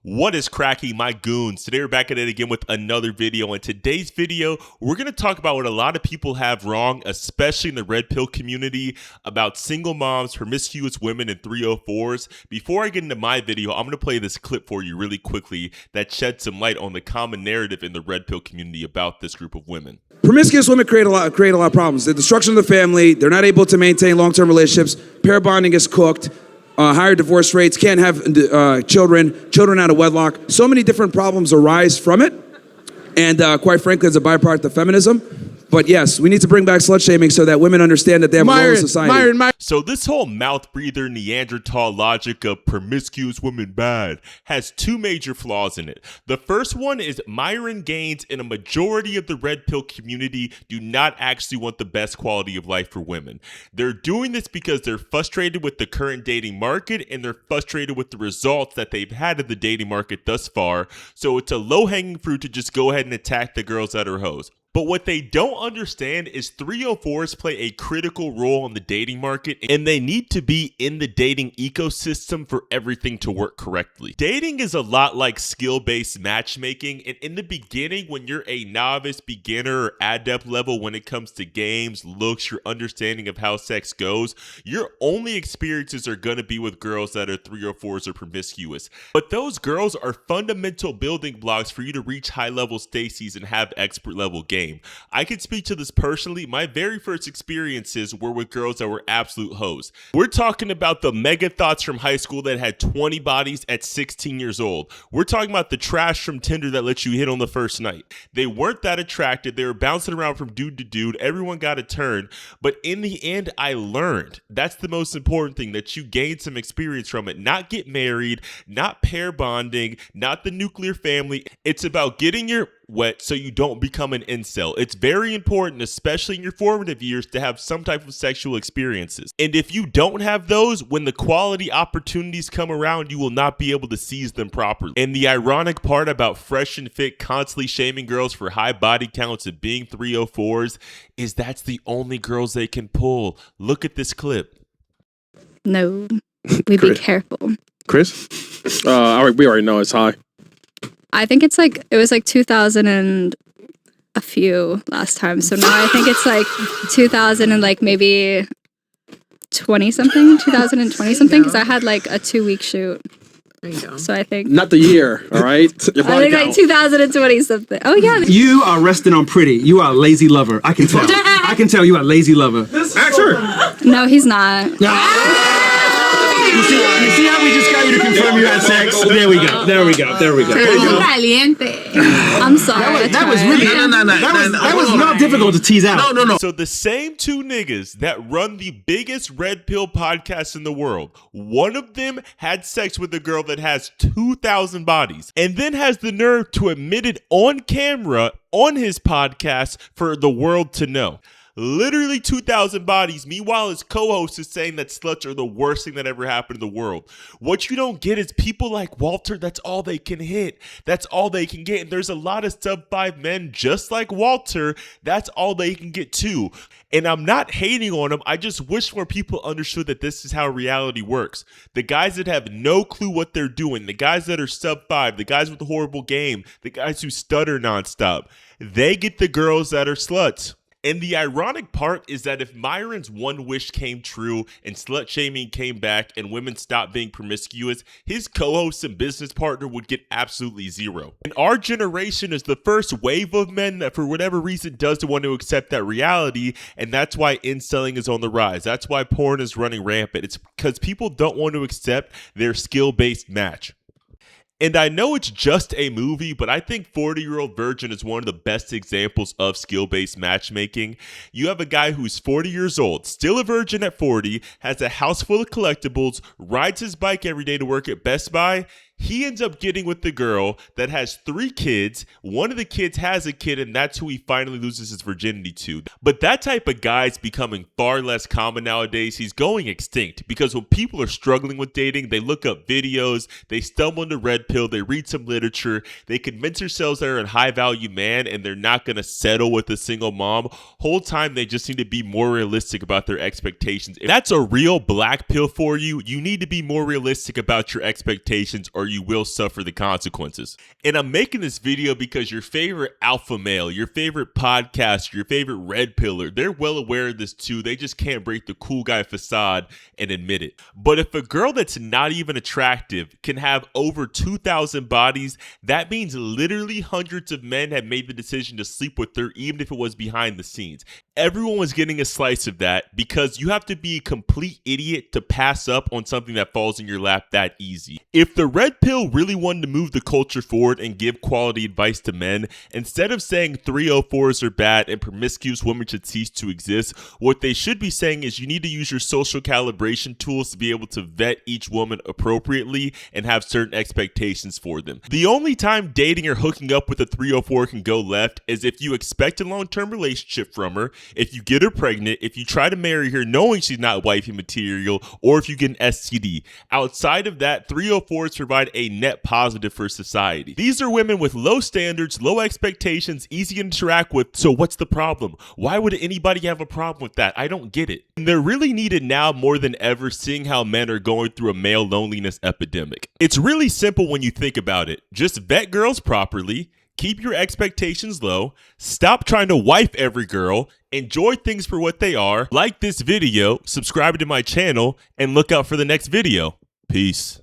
What is cracking, my goons? Today we're back at it again with another video. In today's video, we're going to talk about what a lot of people have wrong, especially in the red pill community, about single moms, promiscuous women, and 304s. Before I get into my video, I'm going to play this clip for you really quickly that sheds some light on the common narrative in the red pill community about this group of women. Promiscuous women create a lot of problems. The destruction of the family, they're not able to maintain long-term relationships, pair bonding is cooked, higher divorce rates, can't have children out of wedlock. So many different problems arise from it, and quite frankly, it's a byproduct of feminism. But yes, we need to bring back slut shaming so that women understand that they have a role in society. So this whole mouth breather Neanderthal logic of promiscuous women bad has two major flaws in it. The first one is Myron Gaines and a majority of the red pill community do not actually want the best quality of life for women. They're doing this because they're frustrated with the current dating market and they're frustrated with the results that they've had in the dating market thus far. So it's a low-hanging fruit to just go ahead and attack the girls that are hoes. But what they don't understand is 304s play a critical role in the dating market, and they need to be in the dating ecosystem for everything to work correctly. Dating is a lot like skill-based matchmaking, and in the beginning, when you're a novice, beginner, or adept level when it comes to games, looks, your understanding of how sex goes, your only experiences are going to be with girls that are 304s or promiscuous. But those girls are fundamental building blocks for you to reach high-level Stacies and have expert-level games. I can speak to this personally. My very first experiences were with girls that were absolute hoes. We're talking about the mega thoughts from high school that had 20 bodies at 16 years old. We're talking about the trash from Tinder that lets you hit on the first night. They weren't that attractive. They were bouncing around from dude to dude. Everyone got a turn. But in the end, I learned. That's the most important thing, that you gain some experience from it. Not get married, not pair bonding, not the nuclear family. It's about getting your wet so you don't become an incel. It's very important, especially in your formative years, to have some type of sexual experiences. And if you don't have those, when the quality opportunities come around, you will not be able to seize them properly. And the ironic part about Fresh and Fit constantly shaming girls for high body counts and being 304s is that's the only girls they can pull. Look at this clip. No, we be careful. Chris? We already know it's high. I think it was 2000 and a few last time. So now I think it's 2000 and maybe 20 something, 2020 something, because I had a 2-week shoot. There you go. So I think not the year, all right? I think 2020 something. Oh yeah. You are resting on pretty. You are a lazy lover. I can tell. I can tell you are a lazy lover. Ask her. No, he's not. You see how we just got you to confirm you had sex? There we go. Caliente. I'm sorry. That was really that was not difficult to tease out. No. So the same two niggas that run the biggest red pill podcast in the world, one of them had sex with a girl that has 2,000 bodies and then has the nerve to admit it on camera on his podcast for the world to know. Literally 2,000 bodies. Meanwhile, his co-host is saying that sluts are the worst thing that ever happened in the world. What you don't get is people like Walter, that's all they can hit. That's all they can get. And there's a lot of sub-5 men just like Walter. That's all they can get too. And I'm not hating on them. I just wish more people understood that this is how reality works. The guys that have no clue what they're doing, the guys that are sub-5, the guys with the horrible game, the guys who stutter nonstop, they get the girls that are sluts. And the ironic part is that if Myron's one wish came true and slut shaming came back and women stopped being promiscuous, his co-host and business partner would get absolutely zero. And our generation is the first wave of men that for whatever reason doesn't want to accept that reality, and that's why incelling is on the rise. That's why porn is running rampant. It's because people don't want to accept their skill-based match. And I know it's just a movie, but I think 40-Year-Old Virgin is one of the best examples of skill-based matchmaking. You have a guy who's 40 years old, still a virgin at 40, has a house full of collectibles, rides his bike every day to work at Best Buy. He ends up getting with the girl that has 3 kids. One of the kids has a kid, and that's who he finally loses his virginity to. But that type of guy is becoming far less common nowadays. He's going extinct because when people are struggling with dating, they look up videos, they stumble into red pill, they read some literature, they convince themselves they're a high-value man and they're not going to settle with a single mom. Whole time, they just need to be more realistic about their expectations. If that's a real black pill for you, you need to be more realistic about your expectations or or you will suffer the consequences. And I'm making this video because your favorite alpha male, your favorite podcaster, your favorite red pillar, they're well aware of this too. They just can't break the cool guy facade and admit it. But if a girl that's not even attractive can have over 2,000 bodies, that means literally hundreds of men have made the decision to sleep with her, even if it was behind the scenes. Everyone was getting a slice of that because you have to be a complete idiot to pass up on something that falls in your lap that easy. If the red pill really wanted to move the culture forward and give quality advice to men, instead of saying 304s are bad and promiscuous women should cease to exist, what they should be saying is you need to use your social calibration tools to be able to vet each woman appropriately and have certain expectations for them. The only time dating or hooking up with a 304 can go left is if you expect a long-term relationship from her, if you get her pregnant, if you try to marry her knowing she's not wifey material, or if you get an STD. Outside of that, 304s provide a net positive for society. These are women with low standards, low expectations, easy to interact with, so what's the problem? Why would anybody have a problem with that? I don't get it. And they're really needed now more than ever, seeing how men are going through a male loneliness epidemic. It's really simple when you think about it. Just vet girls properly, keep your expectations low, stop trying to wife every girl, enjoy things for what they are, like this video, subscribe to my channel, and look out for the next video. Peace.